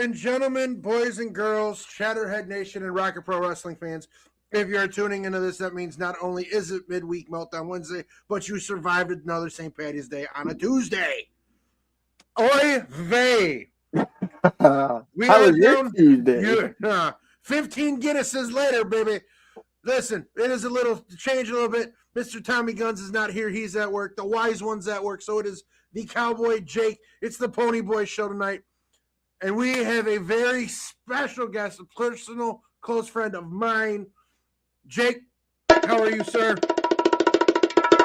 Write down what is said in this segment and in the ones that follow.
and gentlemen, boys and girls, Shatterhead Nation and Rocket Pro Wrestling fans, if you are tuning into this, that means not only is it Midweek Meltdown Wednesday, but you survived another St. Patty's Day on a Tuesday. Oy vey. We How are was your down Tuesday? 15 Guinnesses later, baby. Listen, it is a little change a little bit. Mr. Tommy Guns is not here. He's at work. The wise one's at work. So it is the Cowboy Jake. It's the Pony Boy show tonight. And we have a very special guest, a personal close friend of mine. Jake, how are you, sir?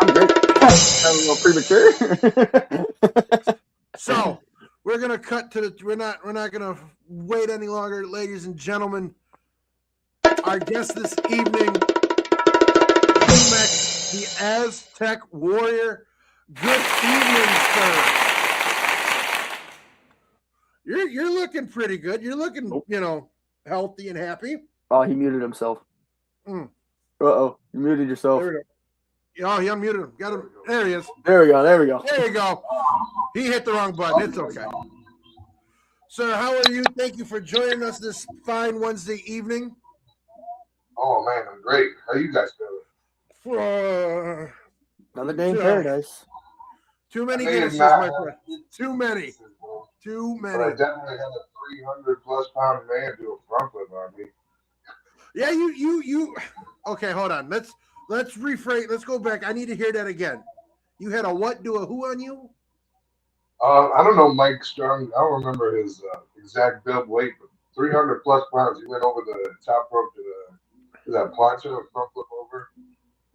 I'm great. A little premature. So we're gonna cut to the. We're not gonna wait any longer, ladies and gentlemen. Our guest this evening, Humec, the Aztec Warrior. Good evening, sir. You're looking pretty good. You're looking, healthy and happy. Oh, he muted himself. Uh-oh, you muted yourself. There we go. Oh, he unmuted him. Got him. There he is. There we go. There you go. He hit the wrong button. It's okay. Sir, how are you? Thank you for joining us this fine Wednesday evening. Oh, man, I'm great. How you guys feeling? Another day in paradise. Too many Guinnesses, my friend. Too many. But I definitely had a 300-plus pound man do a front flip on me. Yeah, you. Okay, hold on. Let's rephrase. Let's go back. I need to hear that again. You had a what? Do a who on you? I don't know Mike Strong. I don't remember his exact build weight, but 300-plus pounds. He went over the top rope to that plancha, a front flip over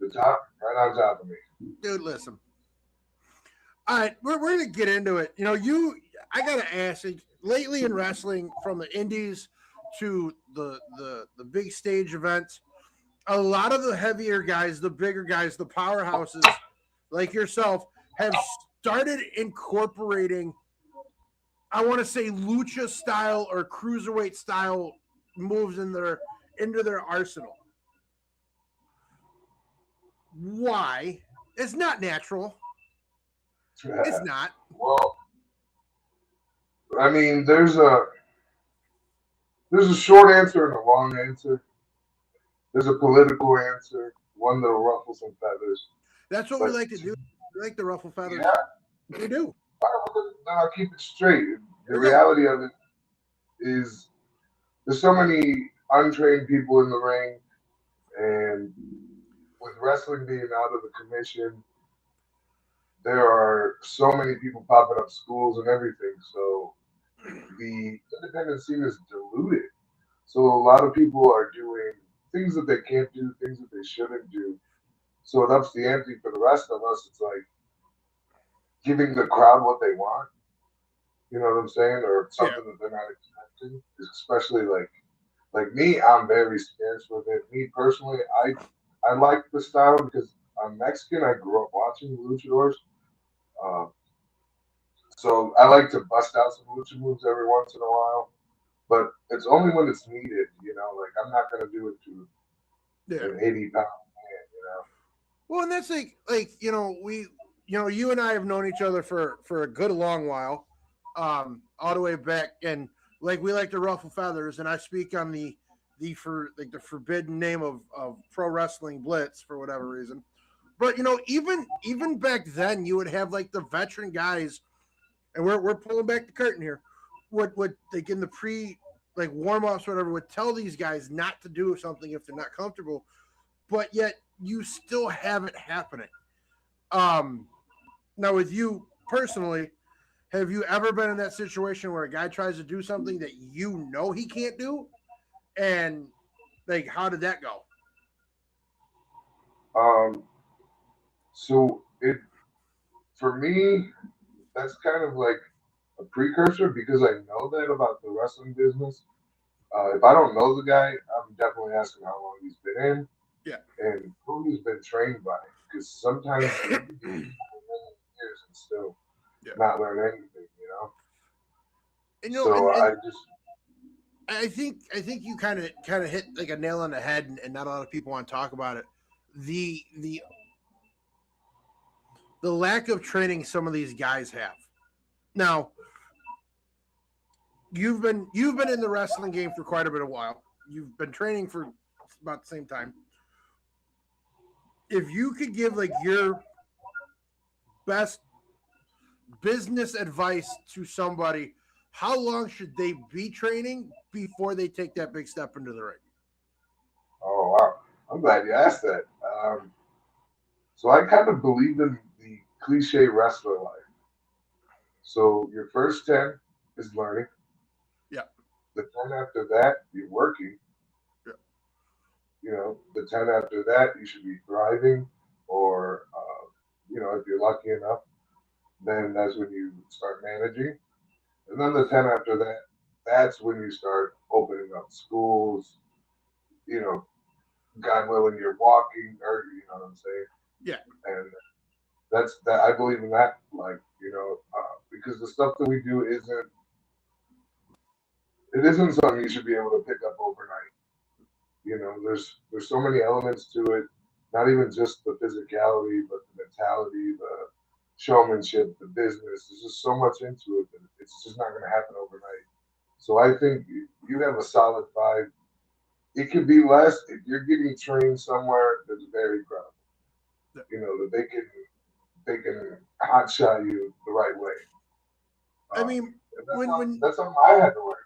the top, right on top of me. Dude, listen. All right, we're gonna get into it. I gotta ask. Lately in wrestling, from the indies to the big stage events, a lot of the heavier guys, the bigger guys, the powerhouses like yourself have started incorporating, I want to say, lucha style or cruiserweight style moves into their arsenal. Why? It's not natural. It's not. Well, I mean, there's a short answer and a long answer. There's a political answer, one that'll ruffle some feathers. That's what we like to do. We like to ruffle feathers. Yeah. We do. I'll keep it straight. The reality of it is there's so many untrained people in the ring, and with wrestling being out of the commission, there are so many people popping up schools and everything. So the independent scene is diluted. So a lot of people are doing things that they can't do, things that they shouldn't do. So it ups the ante for the rest of us. It's like giving the crowd what they want. You know what I'm saying? Or something that they're not expecting. Especially like me, I'm very scarce with it. Me personally, I like the style because I'm Mexican. I grew up watching luchadors. So I like to bust out some lucha moves every once in a while. But it's only when it's needed, like I'm not gonna do it to an 80-pound man, Well, and that's we you and I have known each other for a good long while, all the way back, and like we like to ruffle feathers, and I speak on the forbidden name of Pro Wrestling Blitz for whatever reason. But even back then, you would have like the veteran guys, and we're pulling back the curtain here. Would like in the warm ups, whatever, would tell these guys not to do something if they're not comfortable, but yet you still have it happening. Now with you personally, have you ever been in that situation where a guy tries to do something that he can't do, and like how did that go? So for me, that's kind of like a precursor because I know that about the wrestling business. If I don't know the guy, I'm definitely asking how long he's been in, and who he's been trained by. Because sometimes you can be years and still not learn anything, I think you kind of hit like a nail on the head, and not a lot of people want to talk about it. The lack of training some of these guys have. Now, you've been in the wrestling game for quite a bit of while. You've been training for about the same time. If you could give like your best business advice to somebody, how long should they be training before they take that big step into the ring? Oh wow, I'm glad you asked that. So I kind of believe in the cliche wrestler life. So your first 10 is learning. Yeah. The 10 after that, you're working. Yeah. The 10 after that, you should be thriving, or, if you're lucky enough, then that's when you start managing. And then the 10 after that, that's when you start opening up schools, you know, God willing, you're walking, or, you know what I'm saying? Yeah. And that's that. I believe in that, like, because the stuff that we do isn't something you should be able to pick up overnight. There's so many elements to it, not even just the physicality, but the mentality, the showmanship, the business. There's just so much into it that it's just not going to happen overnight. So I think you have a solid 5. It could be less if you're getting trained somewhere that's very credible. That they can hot shot you the right way. I mean, that's something I had to learn.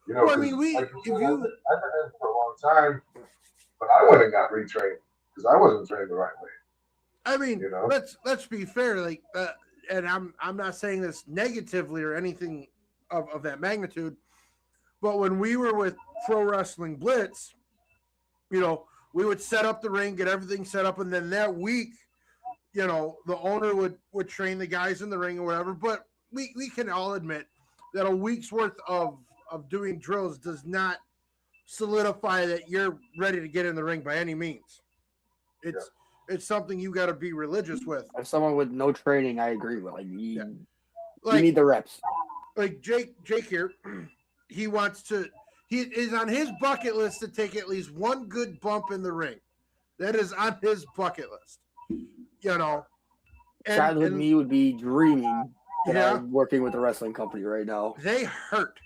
well, I Because mean, like you said, I've been in for a long time, but I went and got retrained because I wasn't trained the right way. I mean, let's be fair. Like, and I'm not saying this negatively or anything of that magnitude, but when we were with Pro Wrestling Blitz, we would set up the ring, get everything set up, and then that week, the owner would train the guys in the ring or whatever. But we can all admit that a week's worth of doing drills does not solidify that you're ready to get in the ring by any means. It's something you got to be religious with. As someone with no training, I agree with. You need the reps. Like Jake here, he is on his bucket list to take at least one good bump in the ring. That is on his bucket list. Childhood me would be dreaming that I'm working with a wrestling company right now. They hurt.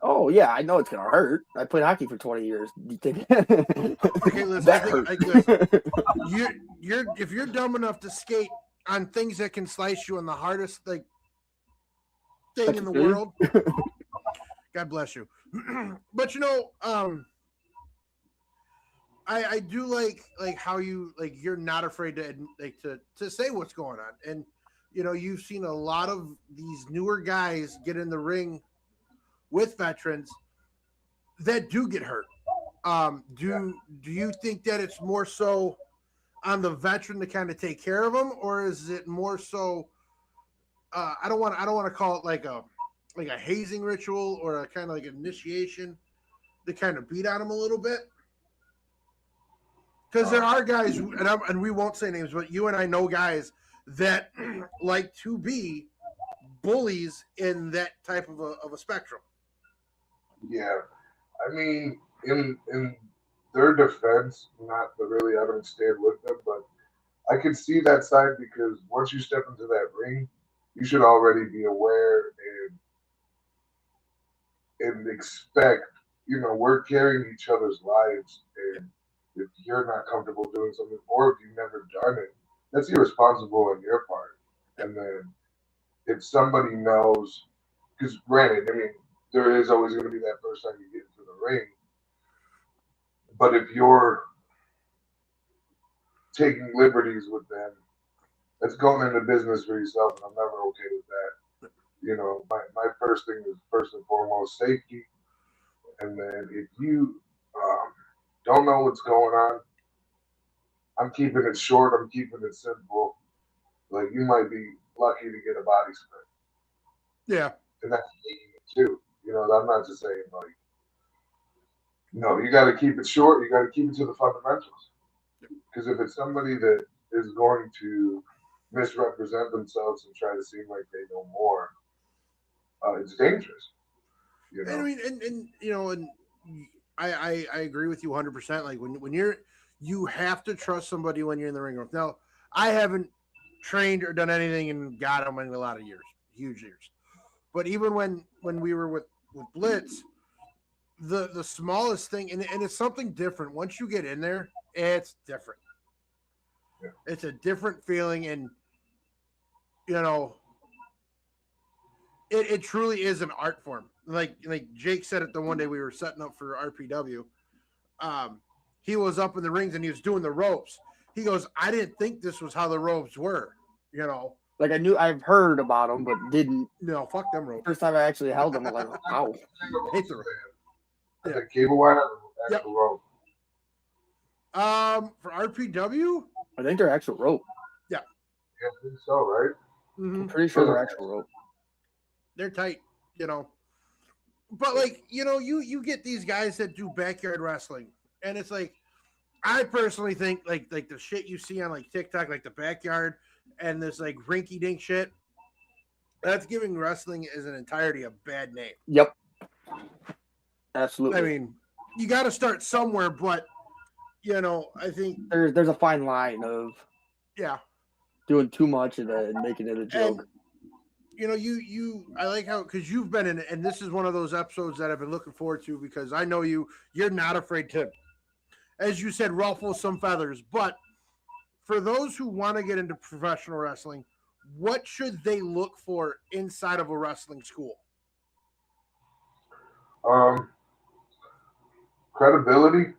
Oh yeah, I know it's gonna hurt. I played hockey for 20 years. Okay, listen. If you're dumb enough to skate on things that can slice you in the hardest thing in the world, God bless you. But I do like how you're not afraid to say what's going on, and you've seen a lot of these newer guys get in the ring with veterans that do get hurt. Do you think that it's more so on the veteran to kind of take care of them, or is it more so? I don't want to call it like a hazing ritual or a kind of like initiation to kind of beat on them a little bit. Because there are guys, and we won't say names, but you and I know guys that like to be bullies in that type of a spectrum. Yeah, I mean, in their defense, not that really I don't stand with them, but I can see that side because once you step into that ring, you should already be aware and expect, we're carrying each other's lives, and if you're not comfortable doing something, or if you've never done it, that's irresponsible on your part. And then if somebody knows, because granted, I mean, there is always going to be that first time you get into the ring. But if you're taking liberties with them, that's going into business for yourself, and I'm never okay with that. My first thing is first and foremost safety. And then if you don't know what's going on, I'm keeping it short. I'm keeping it simple. Like, you might be lucky to get a body spin. Yeah. And that's taking it too. I'm not just saying you got to keep it short. You got to keep it to the fundamentals. Because if it's somebody that is going to misrepresent themselves and try to seem like they know more, it's dangerous. I mean, and I agree with you 100%. Like when you have to trust somebody when you're in the ring. Now, I haven't trained or done anything in God, I'm in a lot of years, huge years. But even when we were with Blitz, the smallest thing, and it's something different. Once you get in there, it's different. Yeah. It's a different feeling, and you know, it truly is an art form. Like Jake said it the one day we were setting up for RPW. He was up in the rings and he was doing the ropes. He goes, I didn't think this was how the ropes were, you know. Like I've heard about them, but didn't. No, fuck them ropes. First time I actually held them, I'm like, wow. Hate the rope. Yeah. The cable wire, actual rope. For RPW, I think they're actual rope. Yeah, I think so, right? Mm-hmm. I'm pretty sure they're actual rope. They're tight, you know. But like, you know, you get these guys that do backyard wrestling, and it's like, I personally think like the shit you see on like TikTok, like the backyard and this like rinky dink shit, that's giving wrestling as an entirety a bad name. Yep. Absolutely. I mean, you got to start somewhere, but you know, I think there's a fine line of doing too much and then making it a joke. And, you know, I like how, because you've been in it, and this is one of those episodes that I've been looking forward to because I know you're not afraid to, as you said, ruffle some feathers. But for those who want to get into professional wrestling, what should they look for inside of a wrestling school? Credibility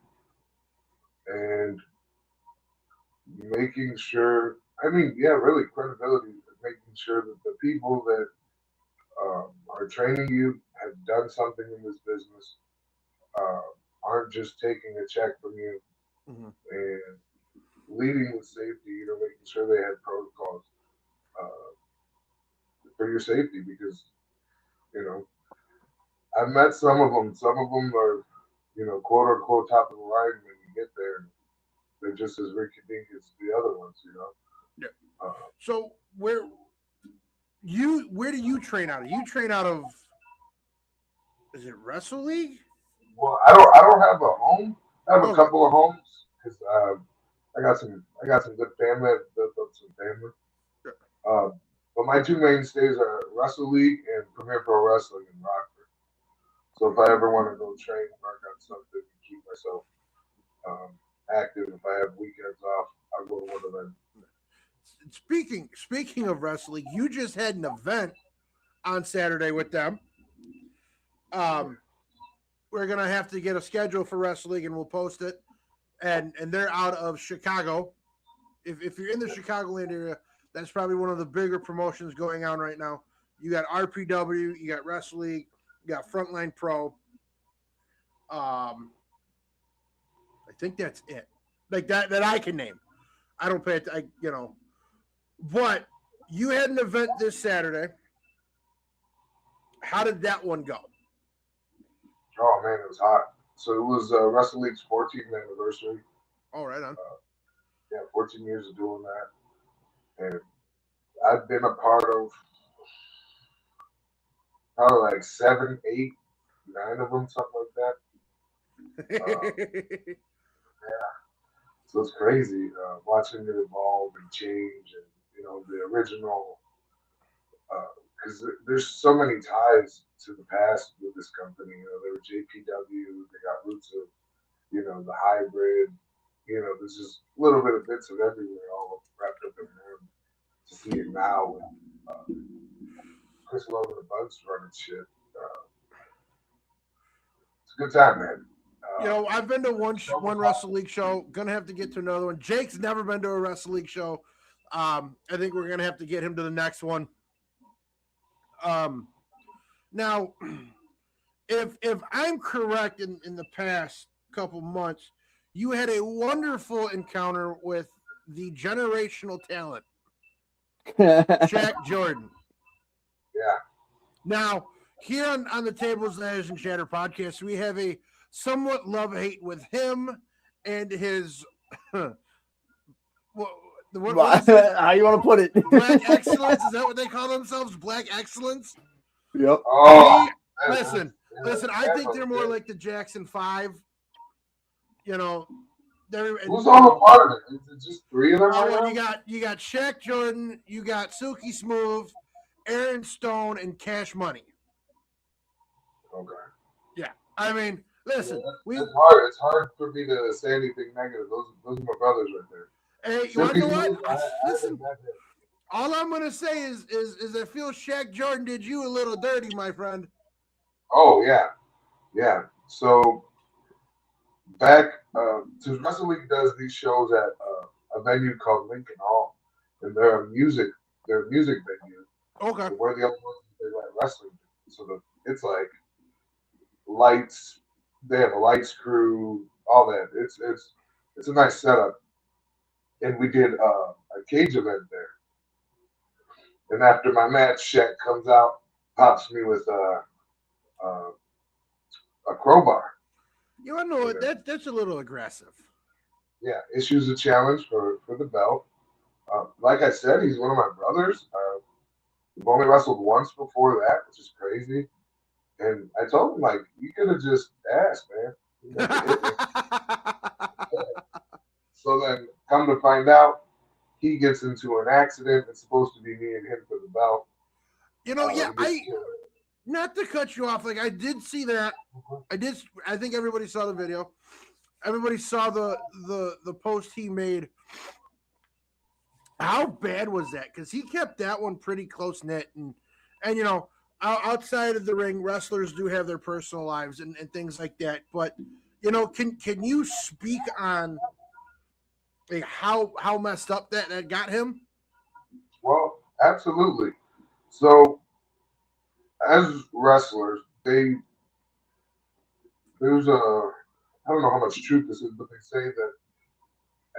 and making sure, really credibility, making sure that the people that are training you have done something in this business, aren't just taking a check from you, and leading with safety, you know, making sure they have protocols for your safety, because, you know, I've met some of them. Some of them are, you know, quote unquote top of the line when you get there. They're just as rinky-dink as the other ones, you know. Yeah. So where do you train out of? You train out of? Is it Wrestle League? Well, I don't have a home. I have a couple of homes because I got some good family. I've built up some family. Sure. But my two mainstays are Wrestle League and Premier Pro Wrestling in Rockford. So if I ever want to go train and work on something and keep myself active, if I have weekends off, I'll go to one of them. Speaking of wrestling, you just had an event on Saturday with them. We're gonna have to get a schedule for wrestling, and we'll post it. And they're out of Chicago. If you're in the Chicagoland area, that's probably one of the bigger promotions going on right now. You got RPW, you got Wrestle League, you got Frontline Pro. I think that's it. Like that I can name. I don't pay it. But you had an event this Saturday. How did that one go? Oh man, it was hot. So it was Wrestle League's 14th anniversary. Oh, right on. 14 years of doing that, and I've been a part of probably like 7, 8, 9 of them, something like that. So it's crazy watching it evolve and change, and you know the original. Because there's so many ties to the past with this company. You know, they were JPW. They got roots of, you know, the hybrid. You know, there's just a little bit of bits of everywhere, all wrapped up in one. To see it now with Chris Logan and Bugs running shit. It's a good time, man. You know, I've been to one Wrestle League show. Gonna have to get to another one. Jake's never been to a Wrestle League show. I think we're gonna have to get him to the next one. Now, if I'm correct, in the past couple months, you had a wonderful encounter with the generational talent, Jack Jordan. Yeah. Now, here on the Tables, Ladders, and Chatter podcast, we have a somewhat love-hate with him and his how you want to put it? Black excellence? Is that what they call themselves? Black excellence? Yep. Oh, listen. I think they're more like the Jackson 5. You know, who's all a part of it? Is it just 3 of them? You got Shaq Jordan, you got Silky Smooth, Aaron Stone, and Cash Money. Okay. Yeah. I mean, listen, it's hard. It's hard for me to say anything negative. Those are my brothers right there. Hey, you want to know what? Listen, all I'm gonna say is I feel Shaq Jordan did you a little dirty, my friend. Oh yeah. So back, so Wrestle League does these shows at a venue called Lincoln Hall, and they're a music venue. Okay. So we're the only ones that they let wrestling do. So it's like lights. They have a lights crew, all that. It's a nice setup. And we did a cage event there. And after my match, Shaq comes out, pops me with a crowbar. You want to know what? That's a little aggressive. Yeah, issues a challenge for the belt. Like I said, he's one of my brothers. We've only wrestled once before that, which is crazy. And I told him, like, you could have just asked, man. So then, come to find out, he gets into an accident. It's supposed to be me and him for the belt. You know, not to cut you off, like I did see that. I think everybody saw the video. Everybody saw the post he made. How bad was that? Because he kept that one pretty close knit, and you know, outside of the ring, wrestlers do have their personal lives and things like that. But you know, can you speak on like how messed up that got him? Well, absolutely. So as wrestlers, there's I don't know how much truth this is, but they say that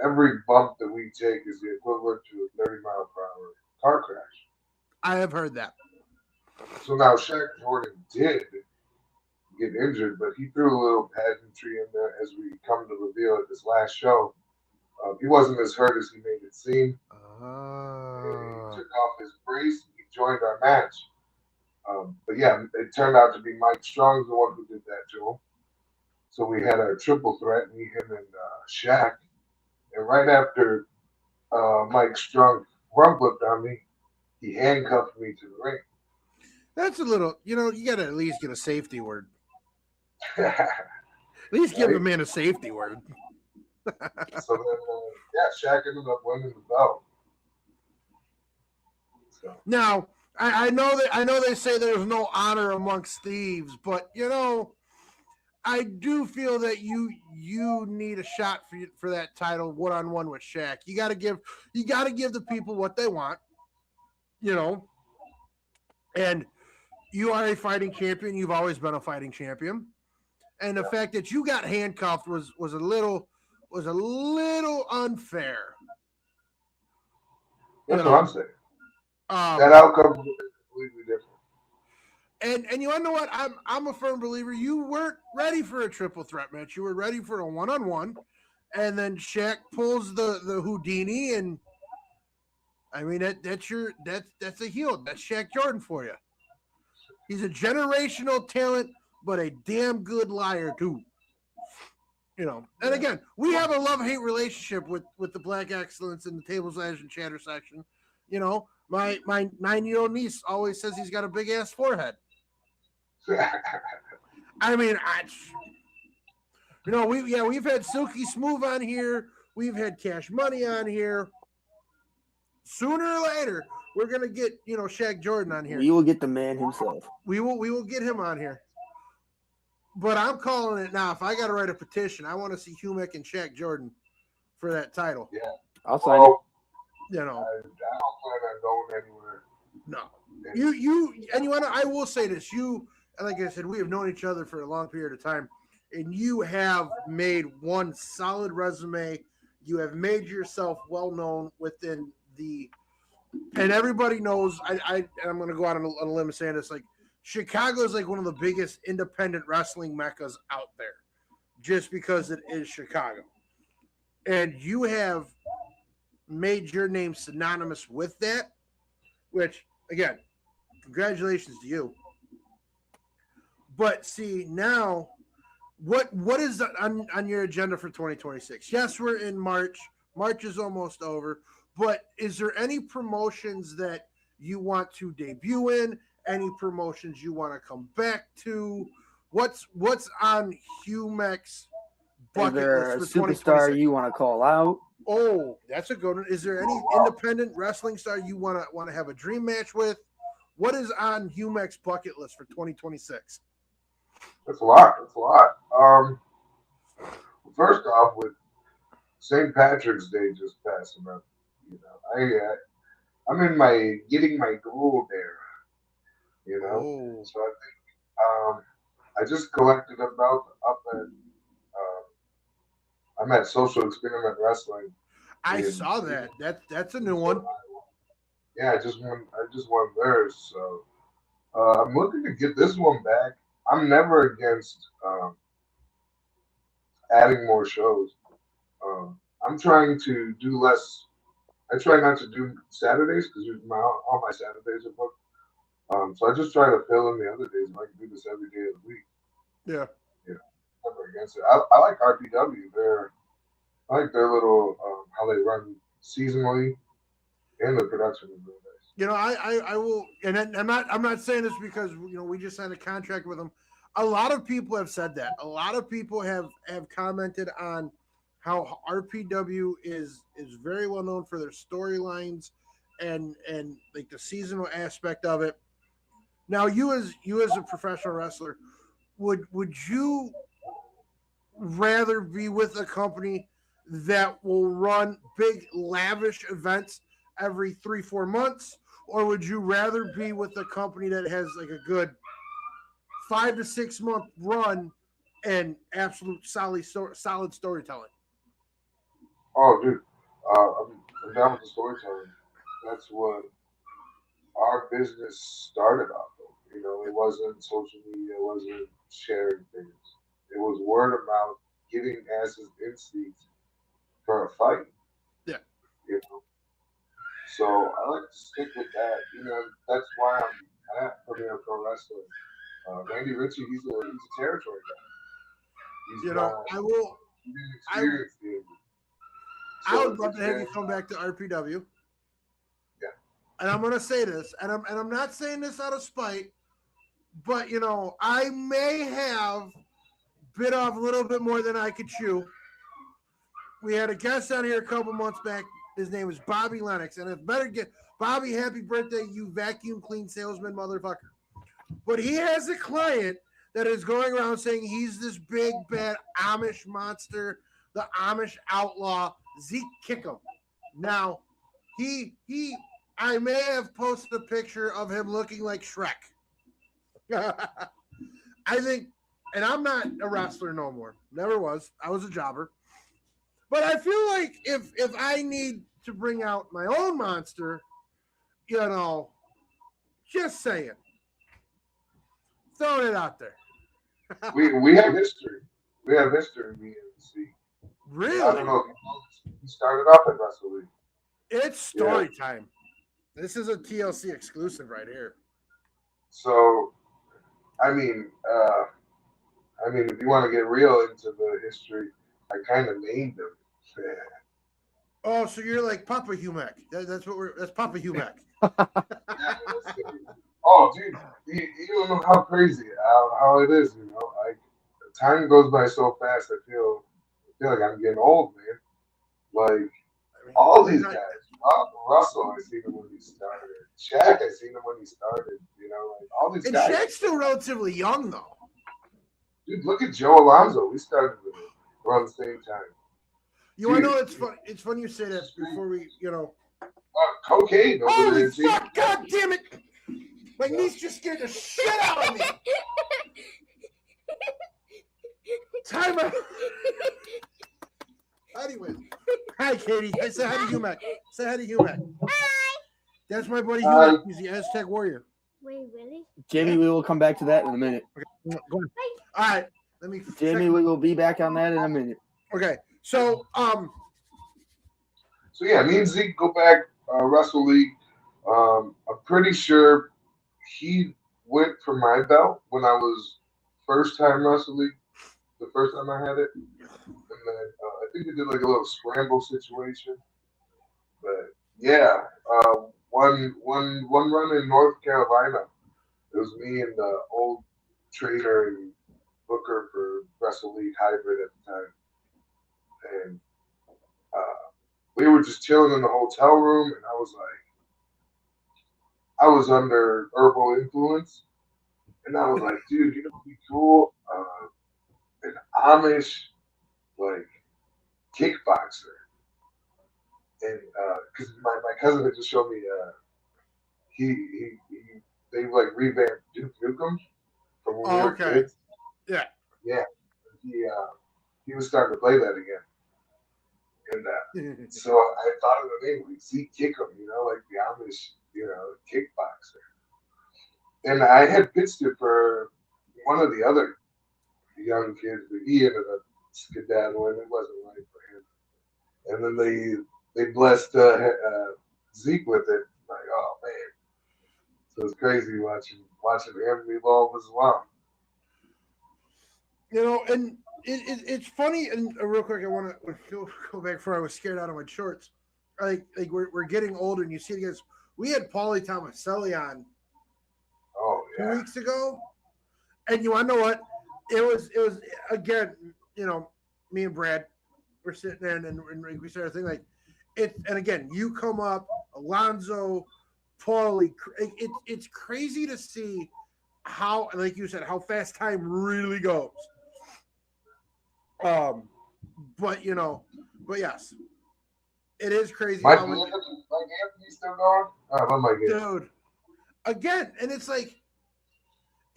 every bump that we take is the equivalent to a 30-mile-per-hour car crash. I have heard that. So now Shaq Jordan did get injured, but he threw a little pageantry in there as we come to reveal at this last show. He wasn't as hurt as he made it seem. He took off his brace. He joined our match. But yeah, it turned out to be Mike Strong's the one who did that to him. So we had our triple threat, me, him, and Shaq. And right after Mike Strong front flipped on me, he handcuffed me to the ring. That's a little, you know, you got to at least get a safety word. At least give the man a safety word. So then, Shaq ended up winning the belt. So. Now, I know they say there's no honor amongst thieves, but you know, I do feel that you need a shot for that title one-on-one with Shaq. You got to give the people what they want, you know. And you are a fighting champion. You've always been a fighting champion, and the fact that you got handcuffed was a little unfair. That's what I'm saying. That outcome was completely different. And you want to know what? I'm a firm believer. You weren't ready for a triple threat match. You were ready for a one-on-one, and then Shaq pulls the Houdini, and I mean that's a heel. That's Shaq Jordan for you. He's a generational talent, but a damn good liar too. You know, and again, we have a love-hate relationship with the Black Excellence in the Table Slash and Chatter section. You know, my 9-year-old niece always says he's got a big ass forehead. I mean, we've had Silky Smooth on here. We've had Cash Money on here. Sooner or later, we're gonna get Shaq Jordan on here. We will get the man himself. We will get him on here. But I'm calling it now. If I got to write a petition, I want to see Humec and Shaq Jordan for that title. Yeah, I'll sign it. You know, I don't plan on going anywhere. No, I will say this. You, like I said, we have known each other for a long period of time, and you have made one solid resume. You have made yourself well known within and everybody knows. I'm going to go out on a limb saying this, like. Chicago is like one of the biggest independent wrestling meccas out there just because it is Chicago. And you have made your name synonymous with that, which, again, congratulations to you. But see, now, what is on your agenda for 2026? Yes, we're in March. March is almost over. But is there any promotions that you want to debut in? Any promotions you want to come back to, What's on Humec's bucket Is there list a for superstar you want to call out? Oh, that's a good one. Is there any independent wrestling star you want to have a dream match with? What is on Humec's bucket list for 2026? That's a lot. That's a lot. First off, with St. Patrick's Day just passing up, I'm in my getting my gold era, Oh, So I think I just collected up at I'm at Social Experiment Wrestling. I saw that. That's a new one. Yeah, I just won theirs, so I'm looking to get this one back. I'm never against adding more shows. I'm trying to do less. I try not to do Saturdays because all my Saturdays are booked. So I just try to fill in the other days. If I can do this every day of the week. Yeah. Never against it. I like RPW. I like their little how they run seasonally, and the production is really nice. I will, and I'm not saying this because we just signed a contract with them. A lot of people have said that. A lot of people have commented on how RPW is very well known for their storylines and like the seasonal aspect of it. Now, you as a professional wrestler, would you rather be with a company that will run big lavish events every 3-4 months, or would you rather be with a company that has like a good 5 to 6 month run and absolute solid storytelling? Oh, dude, I'm down with the storytelling. That's what our business started off of. It wasn't social media, it wasn't sharing things. It was word of mouth, getting asses in seats for a fight. Yeah. So I like to stick with that. That's why I'm at Premier Pro Wrestling. Randy Ritchie, he's a territory guy. I will. He didn't experience the I would love to have you come back to RPW. Yeah. And I'm gonna say this, and I'm not saying this out of spite, but I may have bit off a little bit more than I could chew. We had a guest on here a couple months back. His name was Bobby Lennox, and it better get Bobby, happy birthday, you vacuum clean salesman motherfucker. But he has a client that is going around saying he's this big bad Amish monster, the Amish outlaw, Zeke Kickham. Now, I may have posted a picture of him looking like Shrek. I think, and I'm not a wrestler no more. Never was. I was a jobber. But I feel like if I need to bring out my own monster, just saying. Throwing it out there. we have history. We have history in the NC. Really? I don't know if he started off at Wrestle League. It's story time. This is a TLC exclusive right here. So, I mean, if you want to get real into the history, I kind of named him. Yeah. Oh, so you're like Papa Humec. That's Papa Humec. Oh, dude, you don't know how crazy how it is. Like time goes by so fast. I feel like I'm getting old, man. Like all these guys. Russell, I seen him when he started. Shaq, I seen him when he started. Like all these guys. And Shaq's still relatively young, though. Dude, look at Joe Alonzo. We started around the same time. I know it's funny. It's funny you say that before we, cocaine. Holy fuck! God damn it! My niece just scared the shit out of me. Time out. Anyway, hi Katie. I said hi to Humec. Say hi to Humec. Hi. That's my buddy Humec. He's the Aztec warrior. Wait, really? Jamie, we will come back to that in a minute. Okay, go on. All right. Jamie, we will be back on that in a minute. Okay. So yeah, me and Zeke go back Wrestle League. I'm pretty sure he went for my belt when I was first time Wrestle League. The first time I had it, and then I think we did like a little scramble situation. But yeah, one run in North Carolina. It was me and the old trainer and booker for Wrestle League Hybrid at the time, and we were just chilling in the hotel room, and I was under herbal influence, and I was like, dude, you know what'd be cool? An Amish like kickboxer, and because my cousin had just showed me he they like revamped Duke Nukem from when we were kids. Yeah. Yeah. He was starting to play that again. And so I thought of the name, like Zeke Kickum, like the Amish, kickboxer. And I had pitched it for one of the other young kids, but he ended up skedaddling. It wasn't right for him. And then they blessed Zeke with it. Like, oh man. So it's crazy watching him evolve as well. And it's funny. And real quick, I want to go back before I was scared out of my shorts. Like we're getting older, and you see it. We had Paulie Tomaselli on 2 weeks ago, and you want to know what? It was again. Me and Brad were sitting there, and we started thinking like it. And again, you come up, Alonzo, Paulie. It's crazy to see how, like you said, how fast time really goes. But yes, it is crazy. Mike Anthony's still going? Oh my God. Dude, again, and it's like,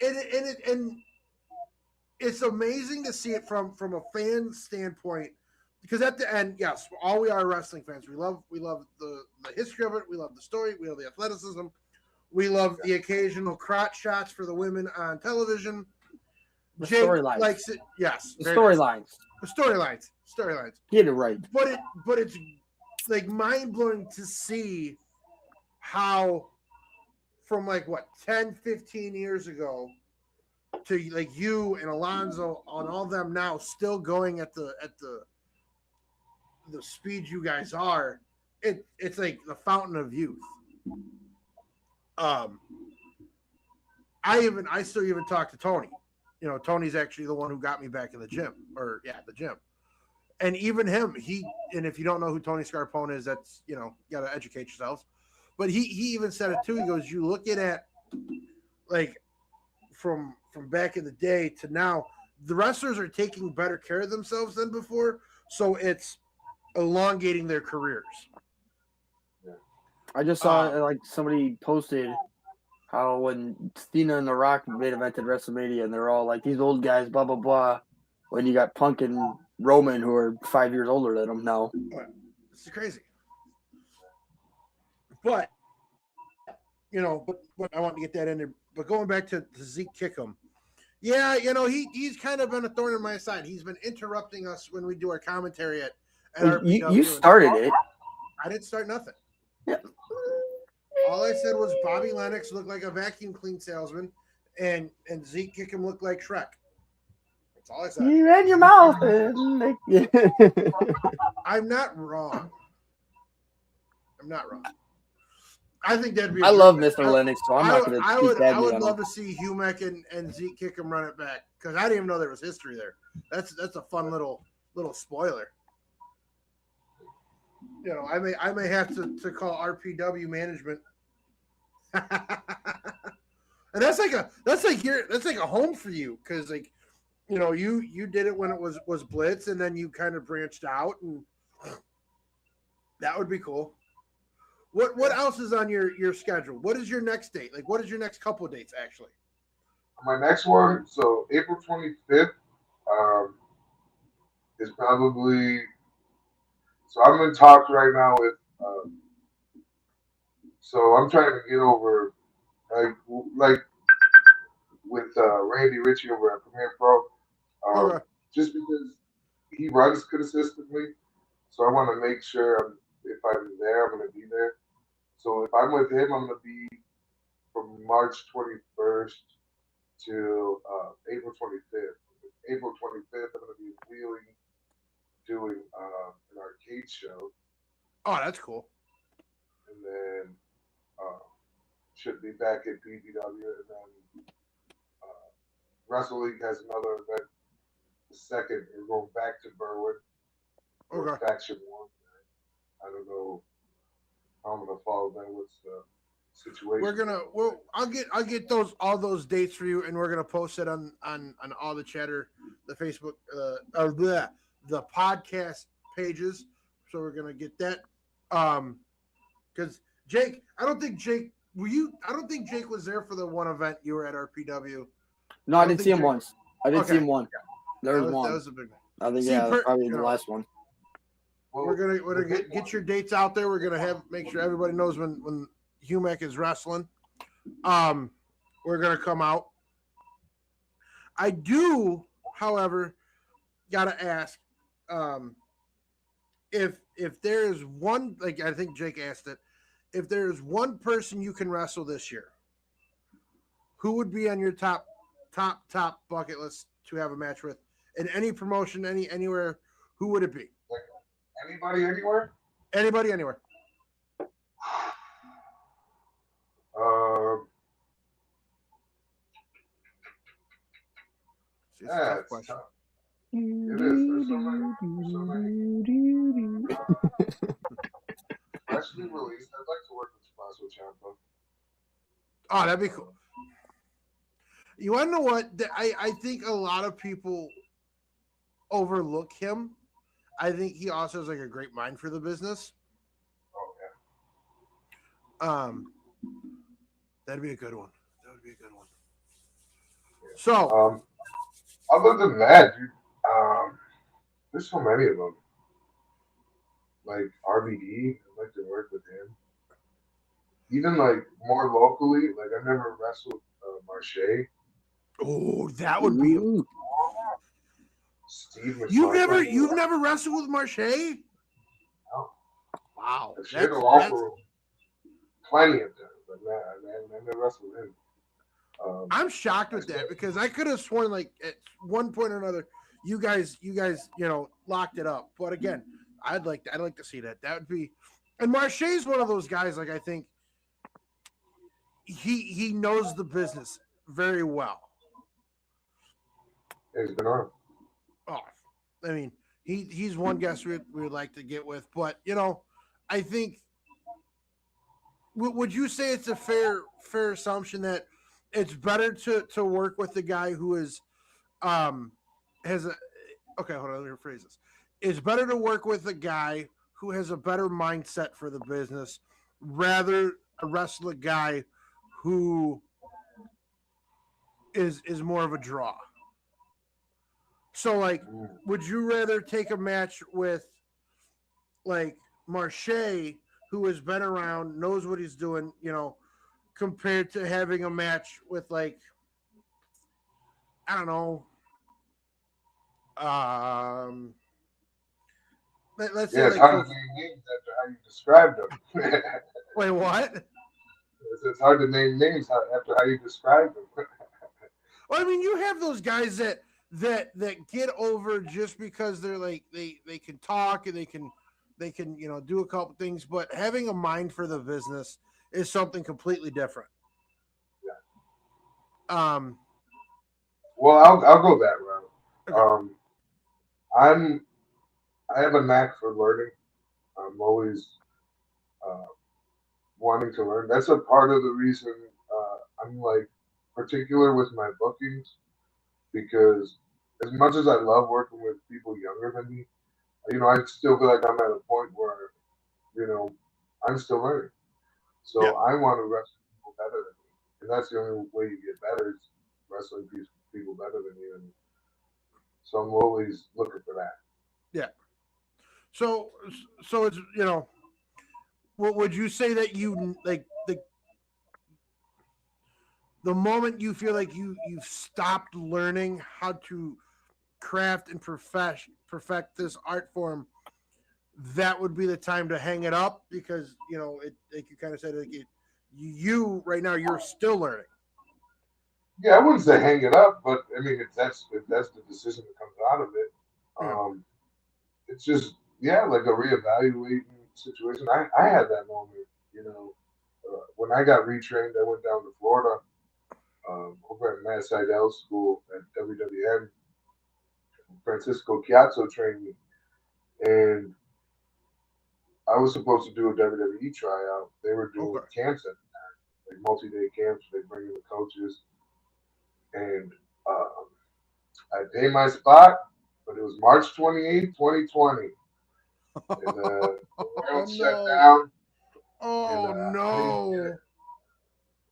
and it's amazing to see it from a fan standpoint, because at the end, yes, all we are wrestling fans. We love the history of it. We love the story. We love the athleticism. We love the occasional crotch shots for the women on television. The storylines. Likes it. Yes. The storylines. The storylines. Get it right. But it's like mind blowing to see how from 10, 15 years ago to like you and Alonzo on all them now still going at the speed you guys are. It's like the fountain of youth. I still even talk to Tony. Tony's actually the one who got me back in the gym, the gym. And even him, and if you don't know who Tony Scarpone is, that's, you got to educate yourselves. But he even said it too. He goes, you look at like from back in the day to now, the wrestlers are taking better care of themselves than before. So it's elongating their careers. I just saw somebody posted how when Cena and The Rock main evented WrestleMania, and they're all like, these old guys, blah, blah, blah. When you got Punk and Roman, who are 5 years older than them now. It's crazy. But, but I want to get that in there. But going back to Zeke Kickum, yeah, he's kind of been a thorn in my side. He's been interrupting us when we do our commentary at RPW. You started it. I didn't start nothing. Yeah. All I said was Bobby Lennox looked like a vacuum clean salesman, and Zeke Kickum looked like Shrek. That's all I said. You ran your mouth. I'm not wrong. I think that'd be. I love Mr. Lennox, so I'm not going to speak badly on him. I would love to see Humec and Zeke Kickum run it back, because I didn't even know there was history there. That's a fun little spoiler. I may have to call RPW management. And that's like a home for you, because you did it when it was Blitz, and then you kind of branched out, and that would be cool. What else is on your schedule? What is your next date? Like, what is your next couple of dates actually? My next one, so April 25th, is probably. So I'm in talks right now with. So I'm trying to get over, like with Randy Ritchie over at Premier Pro, just because he runs consistently. So I want to make sure if I'm there, I'm going to be there. So if I'm with him, I'm going to be from March 21st to April 25th. April 25th, I'm going to be in Wheeling doing an arcade show. Oh, that's cool. And then should be back at BBW, and then Wrestle League has another event. The second, we're going back to Berwyn for Faction 1. I don't know how I'm gonna follow that. What's the situation? I'll get all those dates for you, and we're gonna post it on all the chatter, the Facebook, the podcast pages. So we're gonna get that. Because Jake, I don't think Jake was there for the one event you were at RPW. No, I didn't see him once. I did see him one. There was one. That was a big I one. think probably the last one. We're gonna get your dates out there. We're gonna make sure everybody knows when Humec is wrestling. We're gonna come out. I do, however, gotta ask, if there is one, like I think Jake asked it, if there is one person you can wrestle this year, who would be on your top bucket list to have a match with in any promotion, anywhere? Who would it be? Like anybody, anywhere? Anybody, anywhere. It's a tough question. Tough. It is. There's so many. Freshly released. I'd like to work with Tommaso Ciampa. Oh, that'd be cool. You want to know what? I think a lot of people overlook him. I think he also has like a great mind for the business. Oh, yeah. That'd be a good one. That would be a good one. Yeah. So, other than that, dude, there's so many of them. Like RVD, I'd like to work with him. Even like more locally, like I've never wrestled Marche. Oh, that would be. Steve McCarthy. You've never wrestled with Marche? No. Wow. I've shared a locker room plenty of times, but I never wrestled with him. I'm shocked with that because I could have sworn like at one point or another, you guys, locked it up. But again, I'd like to see that. That would be, and Marche's one of those guys. Like I think he knows the business very well. He's been on. Oh, I mean, he's one guest we would like to get with, but I think. Would you say it's a fair assumption that it's better to work with the guy who is has a okay, hold on, let me rephrase this. It's better to work with a guy who has a better mindset for the business rather wrestle a guy who is more of a draw. So like would you rather take a match with like Marche, who has been around, knows what he's doing, compared to having a match with like, I don't know. Let's say it's hard to name names after how you described them. Wait, what? It's hard to name names after how you described them. Well, I mean, you have those guys that get over just because they're like they can talk and they can do a couple things, but having a mind for the business is something completely different. Yeah. Well, I'll go that route. Okay. I have a knack for learning. I'm always wanting to learn. That's a part of the reason I'm like particular with my bookings, because as much as I love working with people younger than me, I still feel like I'm at a point where, I'm still learning. So yeah. I want to wrestle people better than me. And that's the only way you get better is wrestling people better than you. And so I'm always looking for that. Yeah. So it's, what would you say that you like the moment you feel like you've stopped learning how to craft and perfect this art form, that would be the time to hang it up because it, like you kind of said, like you right now you're still learning. Yeah, I wouldn't say hang it up, but I mean if that's the decision that comes out of it, it's just like a reevaluating situation. I had that moment, when I got retrained. I went down to Florida over at Mass Seidel School at WWN. Francisco Chiazzo trained me, and I was supposed to do a WWE tryout. They were doing Okay. camps at like multi-day camps. They bring in the coaches, and I paid my spot, but it was March 28th, 2020, and the Oh world shut no. down, and Oh I didn't get no. it.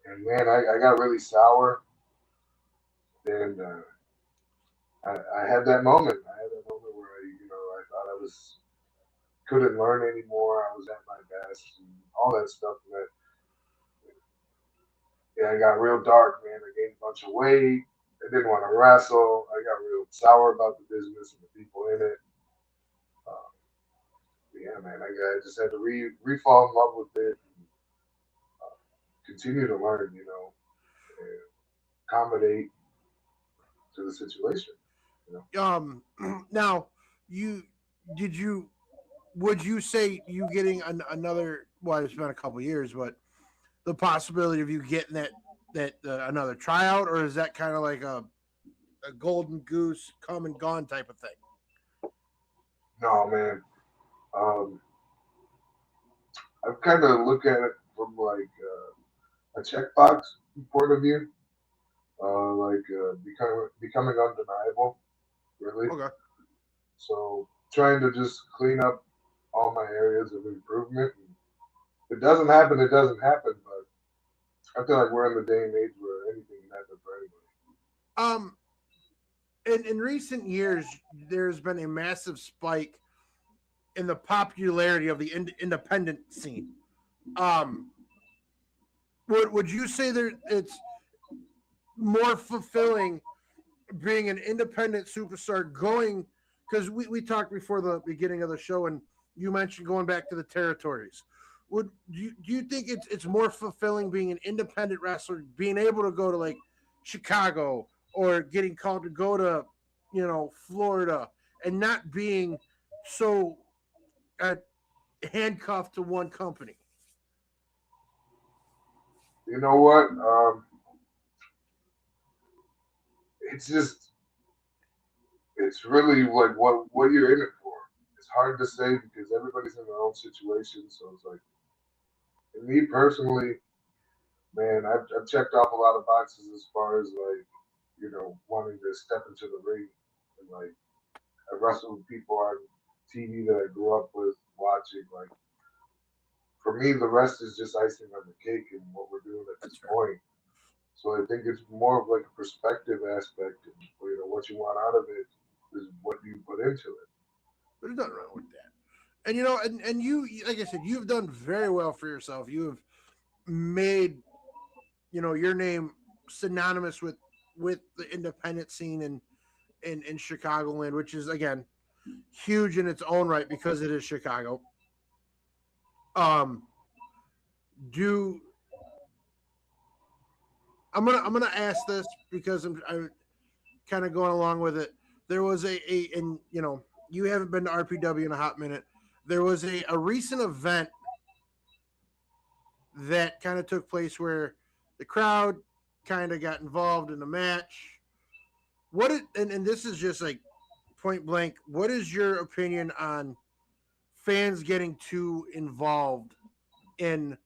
And man, I got really sour, and I had that moment. I had that moment where I thought I was couldn't learn anymore. I was at my best, and all that stuff. And that, yeah, I got real dark, man. I gained a bunch of weight. I didn't want to wrestle. I got real sour about the business and the people in it. Uh, yeah, man, I just had to re fall in love with it and continue to learn, and accommodate to the situation. You know, Now, you did you would you say you getting another? Well, it's been a couple years, but the possibility of you getting that another tryout, or is that kind of like a golden goose come and gone type of thing? no, man. Um, I've kind of look at it from like a checkbox point of view, becoming undeniable, really. Okay. So trying to just clean up all my areas of improvement. And if it doesn't happen, it doesn't happen. But I feel like we're in the day and age where anything can happen for anybody. Um, in recent years, there's been a massive spike in the popularity of the independent scene. Um, would you say that it's more fulfilling being an independent superstar going because we talked before the beginning of the show and you mentioned going back to the territories. Would do you think it's more fulfilling being an independent wrestler, being able to go to like Chicago or getting called to go to Florida and not being so uh, handcuffed to one company? You know what? It's just it's really like what you're in it for. It's hard to say because everybody's in their own situation. So it's like, and me personally, man, I've checked off a lot of boxes as far as like, wanting to step into the ring and like I wrestle with people on TV that I grew up with watching. Like for me, the rest is just icing on the cake and what we're doing at That's this fair. point. So I think it's more of like a perspective aspect, and what you want out of it is what you put into it. There's nothing wrong with that. And and you, like I said, you've done very well for yourself. You have made your name synonymous with the independent scene in Chicagoland, which is again huge in its own right because it is Chicago. Um, do I'm gonna ask this because I'm kind of going along with it. There was and you haven't been to RPW in a hot minute. There was a recent event that kind of took place where the crowd kind of got involved in the match. And this is just like point blank. What is your opinion on fans getting too involved in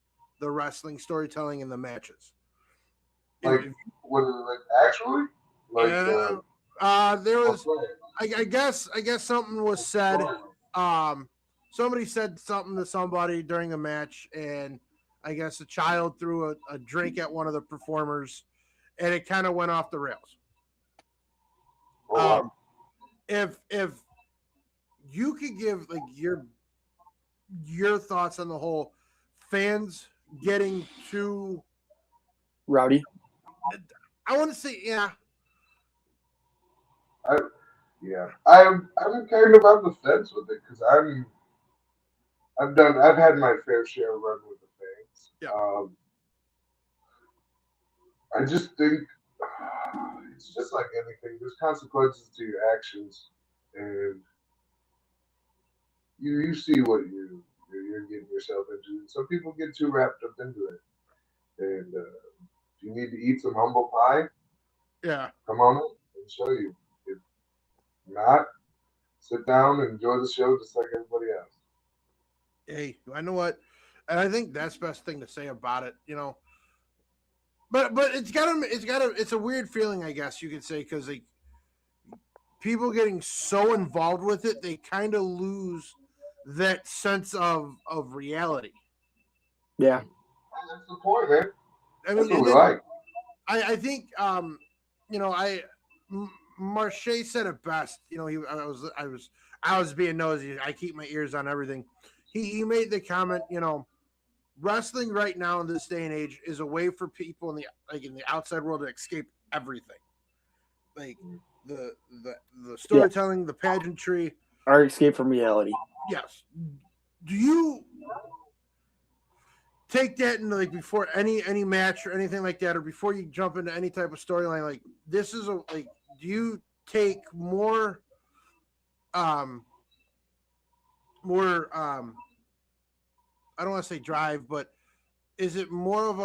the wrestling storytelling in the matches? If, Like if what is it like actually? Like yeah, there was, okay. I guess something was said. Um, somebody said something to somebody during the match, and I guess a child threw a drink at one of the performers, and it kind of went off the rails. Oh wow. Um, if you could give like your thoughts on the whole fans getting too, Rowdy. I want to say, yeah. I yeah. I'm kind of on the fence with it because I've had my fair share run with the fans. Yeah. I just think it's just like anything. There's consequences to your actions, and you see what you're getting yourself into. Some people get too wrapped up into it, and you need to eat some humble pie, Yeah. come on in and show you. If not, sit down and enjoy the show just like everybody else. Hey, I know what, and I think that's the best thing to say about it. But it's a weird feeling, I guess you could say, because like people getting so involved with it, they kind of lose that sense of reality. Yeah. And that's the point, man. I That's mean, what and we then like. I think Marche said it best. I was being nosy. I keep my ears on everything. He made the comment, wrestling right now in this day and age is a way for people in the outside world to escape everything, like the storytelling, the pageantry, Our escape from reality. Yes. Do you take that into like before any match or anything like that, or before you jump into any type of storyline? Like this is do you take more I don't want to say drive, but is it more of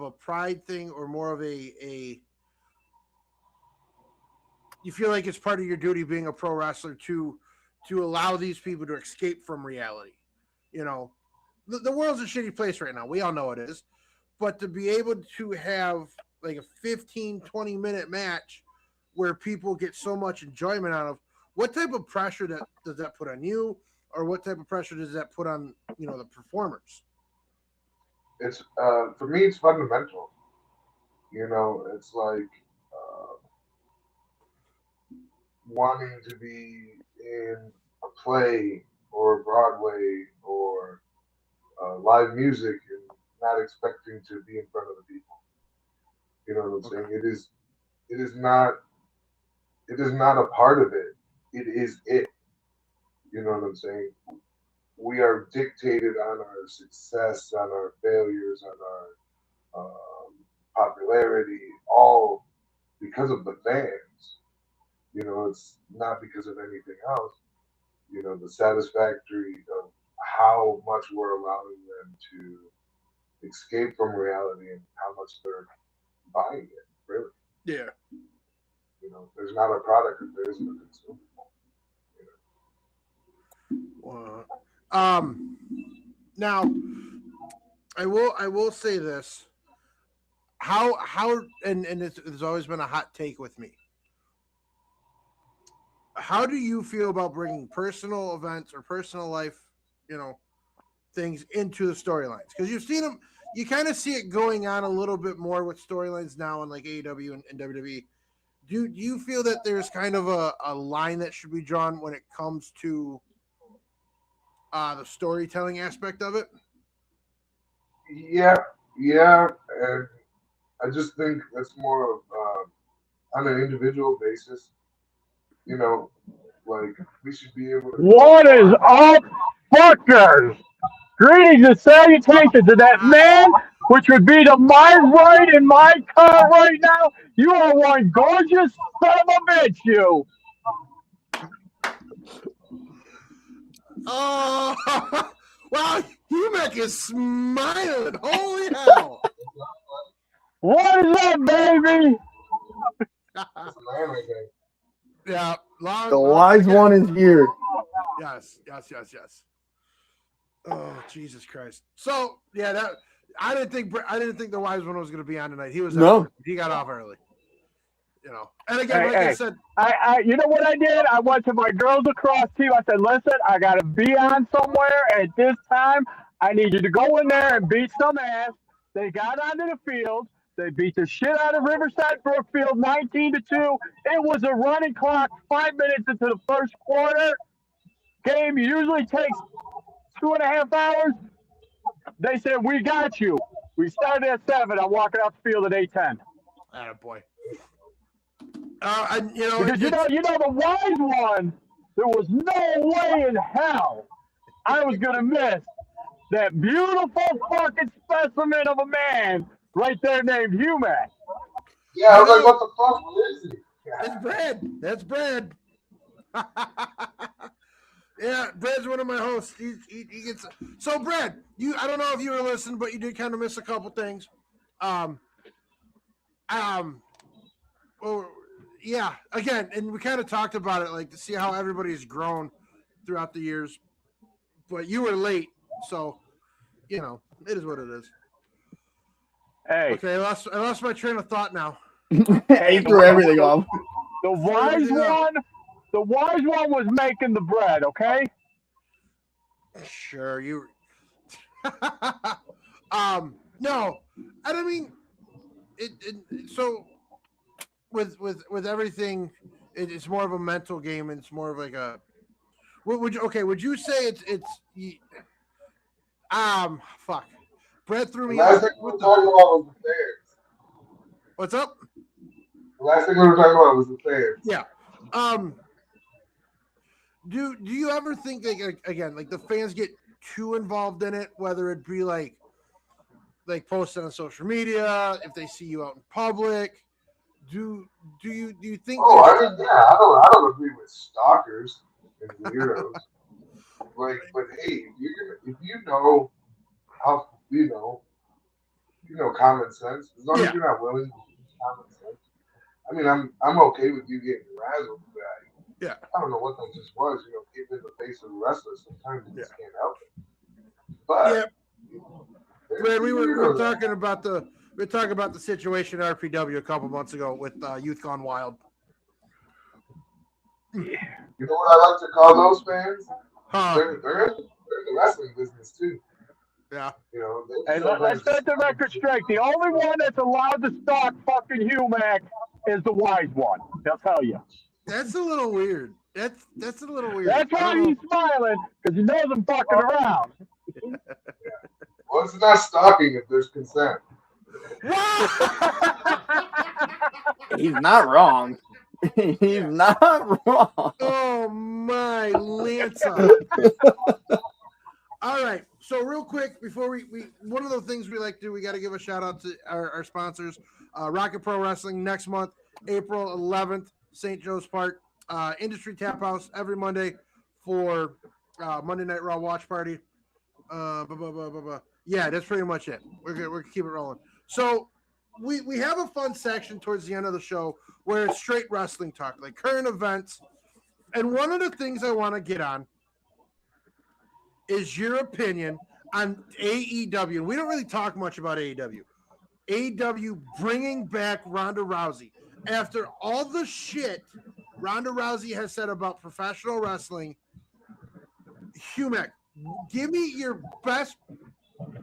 a pride thing or more of a you feel like it's part of your duty being a pro wrestler to allow these people to escape from reality? The world's a shitty place right now. We all know it is. But to be able to have like a 15-20 minute match where people get so much enjoyment out of, what type of pressure does that put on you, or what type of pressure does that put on the performers? It's for me, it's fundamental. It's like wanting to be in a play or Broadway or live music and not expecting to be in front of the people. You know what I'm saying? It is not a part of it. It is it. You know what I'm saying? We are dictated on our success, on our failures, on our popularity, all because of the fans. It's not because of anything else. The satisfactory of how much we're allowing them to escape from reality and how much they're buying it, really. Yeah. There's not a product if there isn't a consumer. Now I will say this. How and it's always been a hot take with me. How do you feel about bringing personal events or personal life, things into the storylines? Because you've seen them, you kind of see it going on a little bit more with storylines now in like AEW and WWE. Do you feel that there's kind of a line that should be drawn when it comes to the storytelling aspect of it? Yeah, and I just think that's more of on an individual basis. Like we should be able to. What is up, fuckers? Greetings and salutations to that man, which would be to my right in my car right now. You are one gorgeous son of a bitch, you. Oh, wow, Humec is smiling. Holy hell. What is up, baby? Yeah, The wise one is here. Yes. Oh, Jesus Christ. So yeah, I didn't think the wise one was going to be on tonight. He was he got off early. And again, I said, I you know what I did? I went to my girls across team. I said, listen, I got to be on somewhere at this time. I need you to go in there and beat some ass. They got onto the field. They beat the shit out of Riverside Brookfield 19-2. It was a running clock 5 minutes into the first quarter. Game usually takes 2.5 hours. They said, we got you. We started at 7. I'm walking off the field at 8:10. Attaboy. Because you know the wise one, there was no way in hell I was gonna miss that beautiful fucking specimen of a man right there named Humec. Yeah, I was like, what the fuck? What is he? It's Brad. That's Brad. Yeah, Brad's one of my hosts. He gets so Brad. I don't know if you were listening, but you did kind of miss a couple things. Well, yeah. Again, and we kind of talked about it, like to see how everybody's grown throughout the years. But you were late, so it is what it is. Hey, Okay, I lost my train of thought now. He threw everything off. the wise one was making the bread. Okay. Sure, you. No, I mean, so with everything, it's more of a mental game, and it's more of like a. Would you say fuck. Brett threw The me last off. thing we were talking about was the fans. What's up? The last thing we were talking about was the fans. Yeah. Do you ever think like again, like the fans get too involved in it, whether it be like posting on social media, if they see you out in public? Do you think Oh, I don't agree with stalkers and weirdos. But hey, if you know how common sense. As long as you're not willing to use common sense. I mean, I'm okay with you getting razzled, but I don't know what that just was. Keep in the face of a wrestler. Sometimes you just can't help it. But Brad, we were talking about the situation at RPW a couple months ago with Youth Gone Wild. You know what I like to call those fans? Huh. They're in the wrestling business too. Yeah. Hey, let's set the record straight. The only one that's allowed to stalk fucking Humec is the wise one. They'll tell you. That's a little weird. That's a little weird. That's why he's smiling, because he knows I'm fucking around. Well, it's not stalking if there's consent. He's not wrong. He's not wrong. Oh my Lanza. All right. So real quick, before we one of the things we like to do, we got to give a shout out to our sponsors. Rocket Pro Wrestling next month, April 11th, St. Joe's Park. Industry Tap House every Monday for Monday Night Raw watch party. Yeah, that's pretty much it. We're gonna keep it rolling. So we have a fun section towards the end of the show where it's straight wrestling talk, like current events. And one of the things I want to get on is your opinion on AEW. And we don't really talk much about AEW. AEW bringing back Ronda Rousey after all the shit Ronda Rousey has said about professional wrestling. Humec, give me your best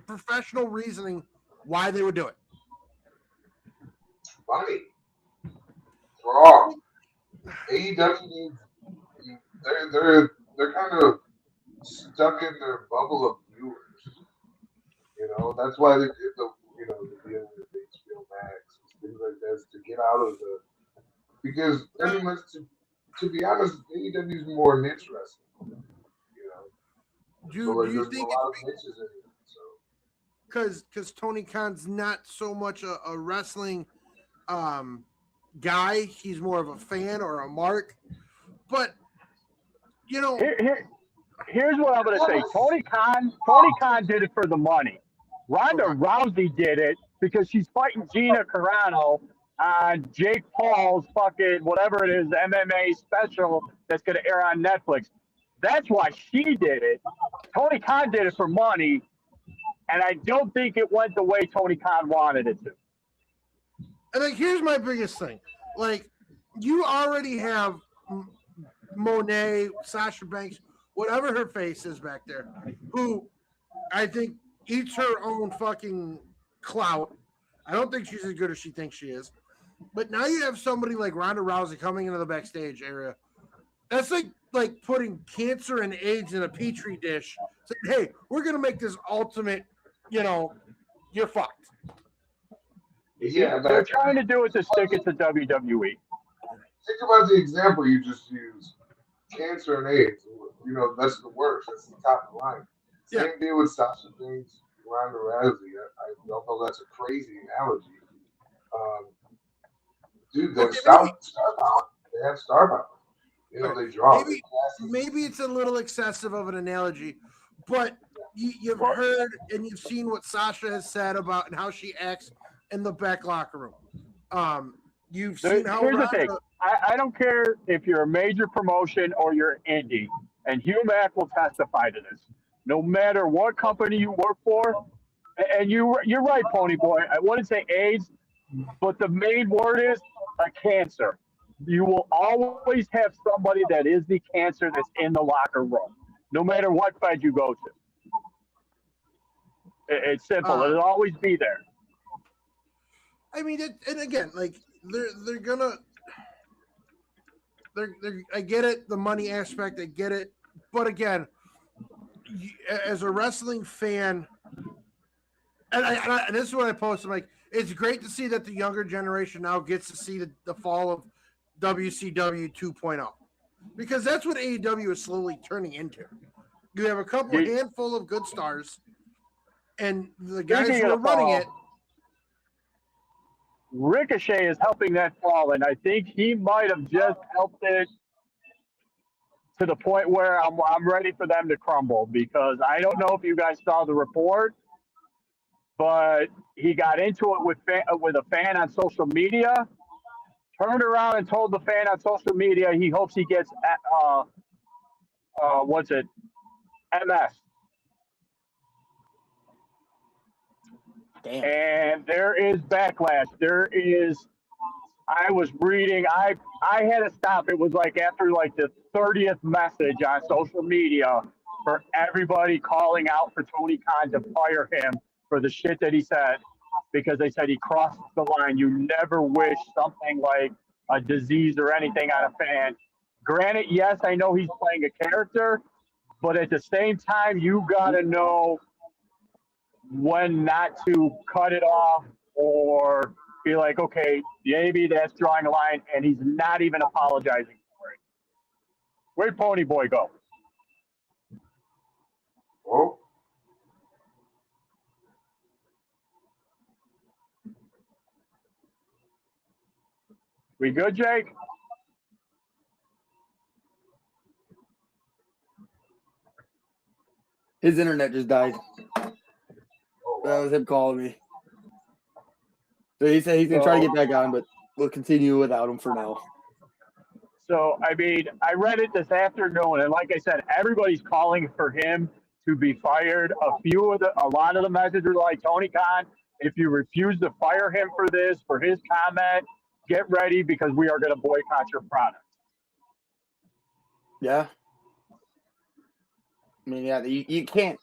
professional reasoning why they would do it. Money. It's wrong. AEW needs. They're kind of stuck in their bubble of viewers. That's why they did the deal with HBO Max and things like this to get out of because to be honest, AEW is more niche wrestling. Do So you there's think a lot of niches in it? So because Tony Khan's not so much a wrestling guy, he's more of a fan or a mark. But here's what I'm gonna say. Tony Khan did it for the money. Ronda Rousey did it because she's fighting Gina Carano on Jake Paul's fucking whatever it is, MMA special that's gonna air on Netflix. That's why she did it. Tony Khan did it for money, and I don't think it went the way Tony Khan wanted it to. And here's my biggest thing. You already have Monet, Sasha Banks, whatever her face is back there, who I think eats her own fucking clout. I don't think she's as good as she thinks she is. But now you have somebody like Ronda Rousey coming into the backstage area. That's like putting cancer and AIDS in a petri dish. Saying, hey, we're gonna make this ultimate. You're fucked. yeah, They're trying to do it to stick it to WWE. Think about the example you just used. Cancer and AIDS. That's the worst. That's the top of the line. Same deal with Sasha Banks, Ronda Rousey. I don't know that's a crazy analogy. Dude, they have star power. They have star power. They draw. Maybe it's a little excessive of an analogy, but you've heard and you've seen what Sasha has said about and how she acts in the back locker room. You've seen how Here's the thing. I don't care if you're a major promotion or you're indie, and Humec will testify to this. No matter what company you work for, and you're right, Pony Boy. I wouldn't say AIDS, but the main word is a cancer. You will always have somebody that is the cancer that's in the locker room, no matter what fed you go to. It's simple. It'll always be there. I mean, and again, like they're gonna. I get it, the money aspect, I get it, but again, as a wrestling fan, and this is what I posted, like, it's great to see that the younger generation now gets to see the fall of WCW 2.0, because that's what AEW is slowly turning into. You have a handful of good stars, and the guys who are running it. Ricochet is helping that fall, and I think he might have just helped it to the point where I'm ready for them to crumble, because I don't know if you guys saw the report, but he got into it with a fan on social media, turned around and told the fan on social media he hopes he gets MS. Damn. And there is backlash. I was reading, I had to stop. It was like after like the 30th message on social media for everybody calling out for Tony Khan to fire him for the shit that he said, because they said he crossed the line. You never wish something like a disease or anything on a fan. Granted, yes, I know he's playing a character, but at the same time, you got to know when not to cut it off or be like, okay, maybe that's drawing a line, and he's not even apologizing for it. Where'd Pony Boy go? Oh. We good, Jake? His internet just died. That was him calling me. So he said he's going to try to get back on, but we'll continue without him for now. So, I mean, I read it this afternoon, and like I said, everybody's calling for him to be fired. A lot of the messages are like, Tony Khan, if you refuse to fire him for this, for his comment, get ready, because we are going to boycott your product. Yeah. I mean, yeah, you can't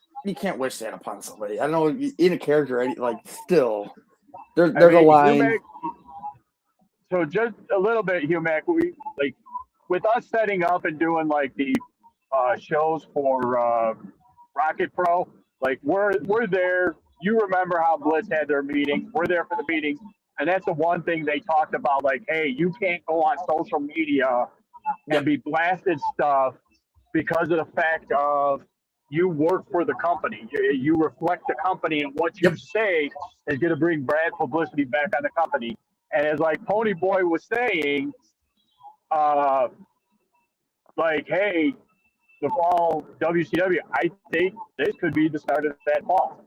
wish that upon somebody. I don't know, in a character, like, still, there's a line. Humec, so just a little bit, Humec, with us setting up and doing like the shows for Rocket Pro, like we're there. You remember how Blitz had their meetings? We're there for the meetings, and that's the one thing they talked about. Like, hey, you can't go on social media and be blasted stuff because of the fact of you work for the company. You reflect the company, and what you say is going to bring bad publicity back on the company. And as like Pony Boy was saying, like, hey, the fall WCW, I think this could be the start of that fall.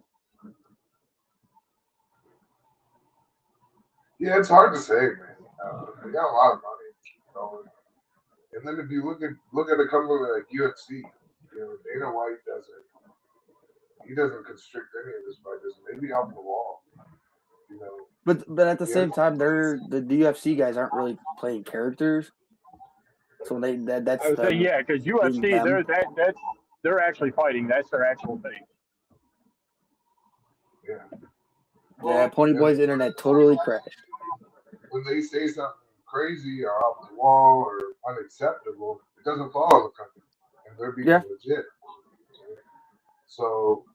Yeah, it's hard to say, man. They got a lot of money, you know. And then if you look at a company like UFC, you know, Dana White doesn't. He doesn't constrict any of his fighters. Maybe off the wall, you know. But at the same time, the UFC guys aren't really playing characters. So that's I would say, yeah, because UFC, they're actually fighting. That's their actual thing. Yeah. Yeah, Pony Boy's internet totally crashed. When they say something crazy or off the wall or unacceptable, it doesn't follow the company, and they're being legit. So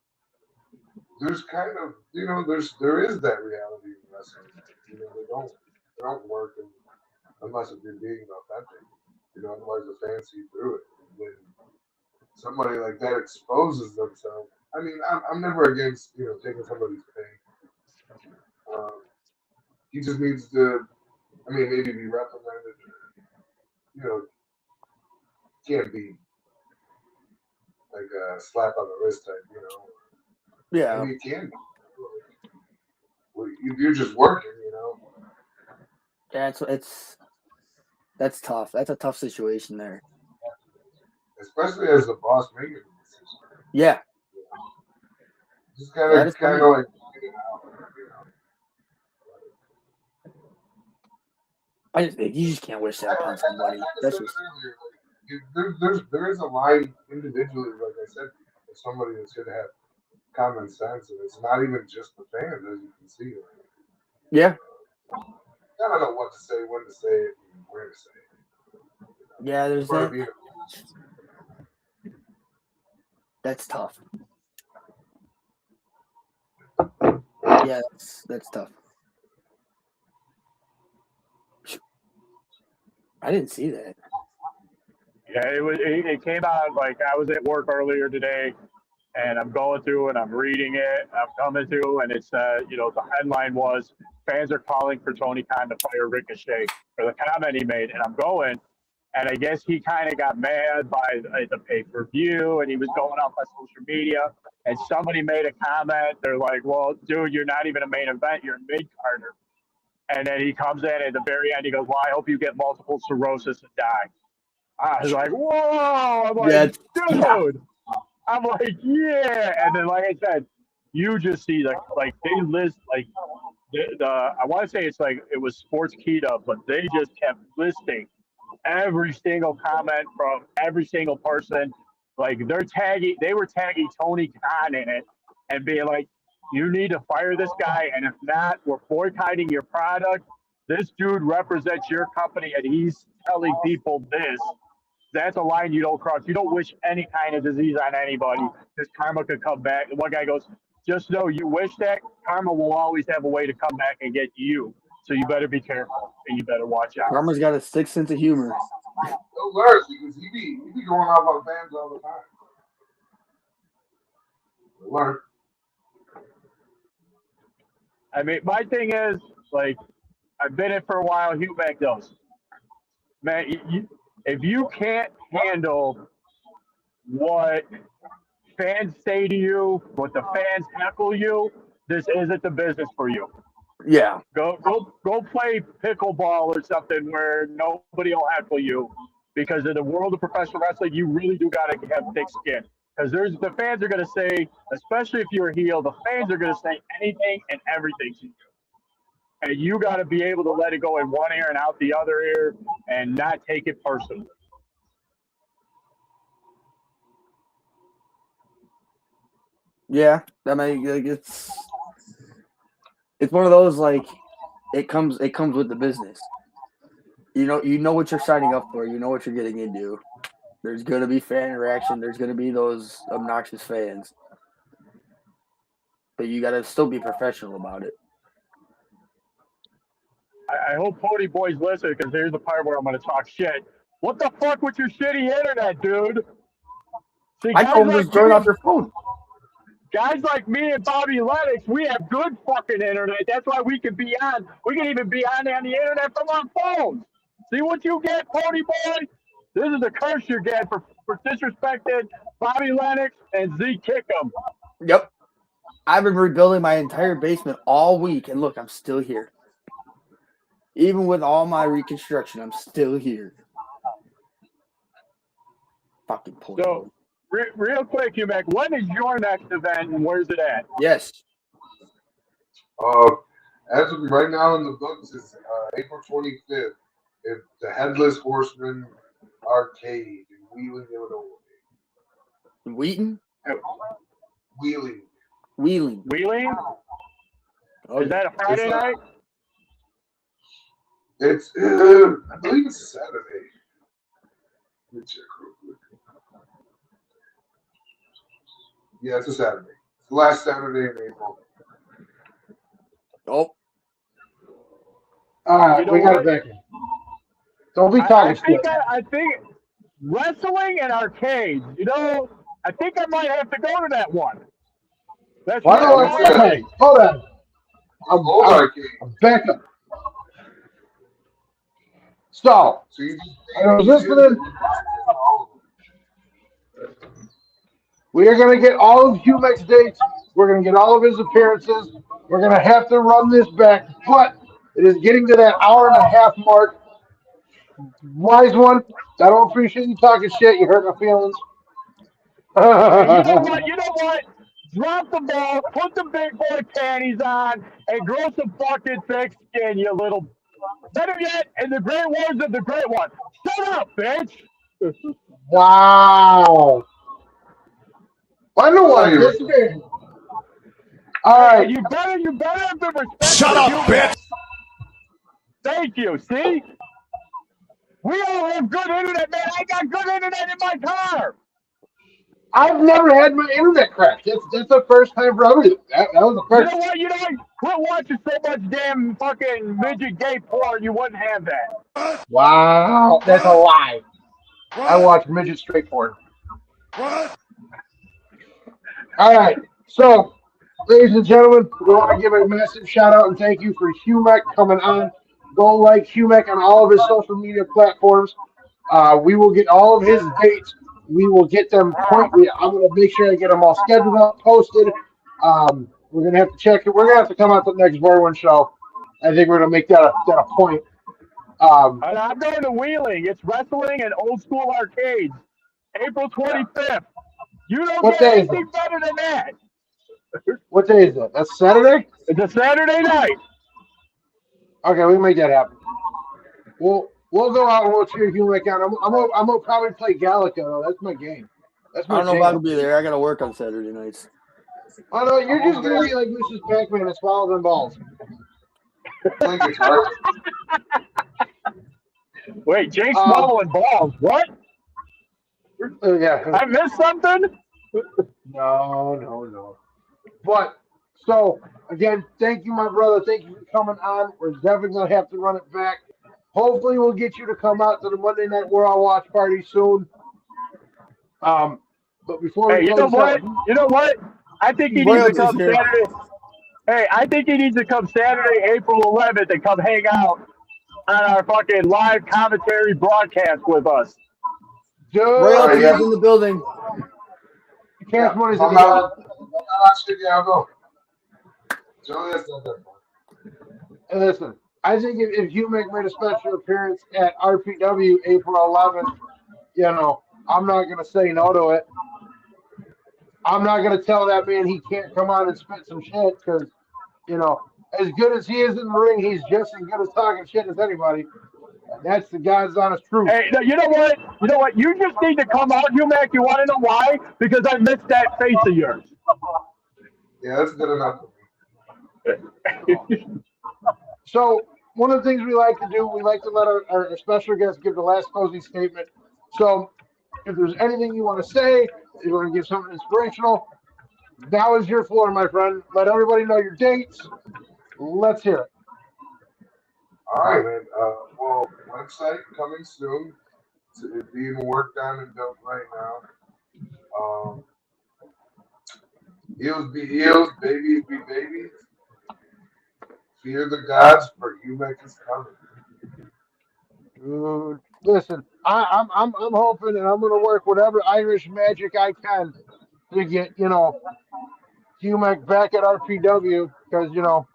there's kind of, you know, there is that reality in wrestling. You know, they don't work unless if you're being authentic. You know, otherwise the fans see through it. And when somebody like that exposes themselves, I mean, I'm never against, you know, taking somebody's pain. He just needs to, I mean, maybe be reprimanded. You know, can't be like a slap on the wrist type, you know. Yeah. Maybe it can be. Well, you're just working, you know. Yeah, that's tough. That's a tough situation there. Especially as the boss making the decision. Yeah, Just that is kind funny. of like, I just think you just can't wish that upon somebody. like I That's said just earlier, there is a line individually, like I said, for somebody that should have common sense, and it's not even just the fans, as you can see. Like, yeah. I don't know what to say, when to say it, and where to say it. Yeah, there's Part that. of being That's tough. Yeah, that's tough. I didn't see that. Yeah, it came out like I was at work earlier today, and I'm going through and I'm reading it. I'm coming through, and it's the headline was fans are calling for Tony Khan to fire Ricochet for the comment he made, and I'm going, and I guess he kind of got mad by the pay-per-view, and he was going off on social media, and somebody made a comment. They're like, "Well, dude, you're not even a main event. You're a mid-carder." And then he comes in at the very end. He goes, "Well, I hope you get multiple cirrhosis and die." I was like, "Whoa!" I'm Yeah, like, "Dude." I'm like, "Yeah." And then, like I said, you just see like they list like the I want to say it's like it was Sports Kita, but they just kept listing every single comment from every single person. Like they were tagging Tony Khan in it and being like, "You need to fire this guy, and if not, we're boycotting your product. This dude represents your company, and he's telling people this." That's a line you don't cross. You don't wish any kind of disease on anybody because karma could come back. And one guy goes, "Just know you wish that karma will always have a way to come back and get you. So you better be careful and you better watch out." Karma's got a sick sense of humor. no worse because he be going off on fans all the time. Learn. I mean, my thing is, like, I've been in for a while. Humec goes, man, if you can't handle what fans say to you, what the fans heckle you, this isn't the business for you. Yeah. Go play pickleball or something where nobody will heckle you. Because in the world of professional wrestling, you really do got to have thick skin. Because the fans are going to say, especially if you're a heel, the fans are going to say anything and everything to you. And you got to be able to let it go in one ear and out the other ear and not take it personally. Yeah. I mean, like, it's one of those like it comes with the business. You know what you're signing up for. You know what you're getting into. There's gonna be fan reaction. There's gonna be those obnoxious fans, but you gotta still be professional about it. I hope Pony Boys listen because here's the part where I'm going to talk shit. What the fuck with your shitty internet, dude? See, I told them just turn off your phone. Guys like me and Bobby Lennox, we have good fucking internet. That's why we can be on. We can even be on the internet from our phones. See what you get, Pony Boy? This is the curse you get for disrespecting Bobby Lennox and Z Kickham. Yep. I've been rebuilding my entire basement all week, and look, I'm still here. Even with all my reconstruction, I'm still here. Fucking Pony Boy. Real quick, Humec, when is your next event and where's it at? Yes. As of right now in the books is April 25th at the Headless Horseman Arcade in Wheeling, Illinois. Wheaton? Wheeling. Wheeling? Okay. Is that a Friday night? It's I believe it's a Saturday. Let me check real quick. Yeah, it's a Saturday. It's the last Saturday in April. Oh. All right, we got it back in. Don't be talking shit. I think wrestling and arcades. I think I might have to go to that one. That's Why do I say that? Hold on. I'm back up. So, I was listening. We are going to get all of Humec's dates. We're going to get all of his appearances. We're going to have to run this back. But It is getting to that hour and a half mark. Wise one, I don't appreciate you talking shit. You hurt my feelings. Hey, you know what? You know what? Drop the ball, put the big boy panties on, and grow some fucking thick skin, you little. Better yet, in the great words of the great one, shut up, bitch. Wow. I know what this is. All right. You better have been respectful. Shut up, bitch. Thank you. See, we all have good internet, man. I got good internet in my car. I've never had my internet crash. That's the first time for everything. That was the first. You know what? You know what? Quit watching so much damn fucking midget gay porn. You wouldn't have that. Wow, that's a lie. I watch midget straight porn. What? All right, so ladies and gentlemen, we want to give a massive shout out and thank you for Humec coming on. Go like Humec on all of his social media platforms. We will get all of his dates. We will get them point. I'm going to make sure I get them all scheduled up, posted. We're going to have to check it. We're going to have to come out to the next Boy One show. I think we're going to make that a point. And I'm going to Wheeling. It's wrestling and old school arcades. April 25th. You don't What get day is anything better than that. What day is that? That's Saturday? It's a Saturday night. Okay, we can make that happen. We'll go out and we'll cheer Humec on. I'm gonna probably play Galaga though. That's my game. That's my I don't know jam. if I can be there. I got to work on Saturday nights. Oh no, you're just gonna be like Mrs. Pac-Man and swallow them balls. Wait, Jay swallowing balls. What? Yeah. I missed something? No. But so again, thank you, my brother. Thank you for coming on. We're definitely gonna have to run it back. Hopefully, we'll get you to come out to the Monday Night Raw watch party soon. But before we you know what? You know what? I think he needs to come Saturday. Hey, I think he needs to come Saturday, April 11th, and come hang out on our fucking live commentary broadcast with us. Royalties in the building. Cash money's I'm in the not I'll go. And listen, I think if Humec made a special appearance at RPW April 11th, you know, I'm not going to say no to it. I'm not going to tell that man he can't come on and spit some shit because, you know, as good as he is in the ring, he's just as good as talking shit as anybody. And that's the God's honest truth. Hey, you know what? You know what? You just need to come out, Humec. You want to know why? Because I missed that face of yours. Yeah, that's good enough. So one of the things we like to do, we like to let our special guests give the last closing statement. So if there's anything you want to say, if you want to give something inspirational, now is your floor, my friend. Let everybody know your dates. Let's hear it. All right, man. Well, website coming soon. It's being worked on and built right now. Heels be heels, babies be babies. Fear the gods, for Humec is coming. Dude, listen, I'm hoping, and I'm going to work whatever Irish magic I can to get, you know, Humec back at RPW because, you know,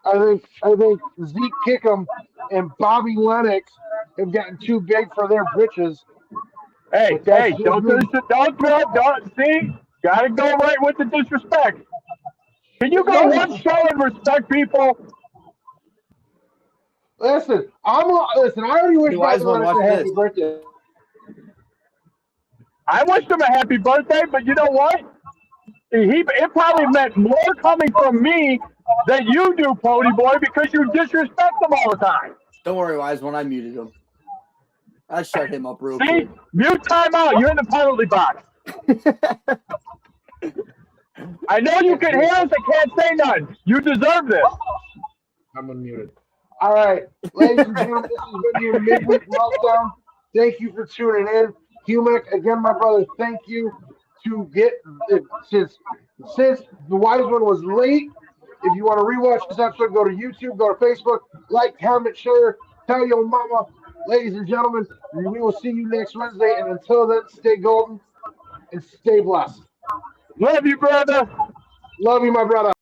I think Zeke Kickham and Bobby Lennox have gotten too big for their britches. Hey, don't see. Gotta go right with the disrespect. Can you go one show and respect people? Listen, I already wish Bobby Lennox a happy birthday. I wished him a happy birthday, but you know what? It probably meant more coming from me than you do, Pony Boy, because you disrespect him all the time. Don't worry, Wise One. I muted him. I shut him up real quick. See? Mute timeout. You're in the penalty box. I know you can hear us. I can't say none. You deserve this. I'm unmuted. All right, ladies and gentlemen, this has been your midweek meltdown. Thank you for tuning in. Humec, again, my brother, thank you to get since the Wise One was late. If you want to rewatch this episode, go to YouTube, go to Facebook, like, comment, share, tell your mama. Ladies and gentlemen, we will see you next Wednesday. And until then, stay golden and stay blessed. Love you, brother. Love you, my brother.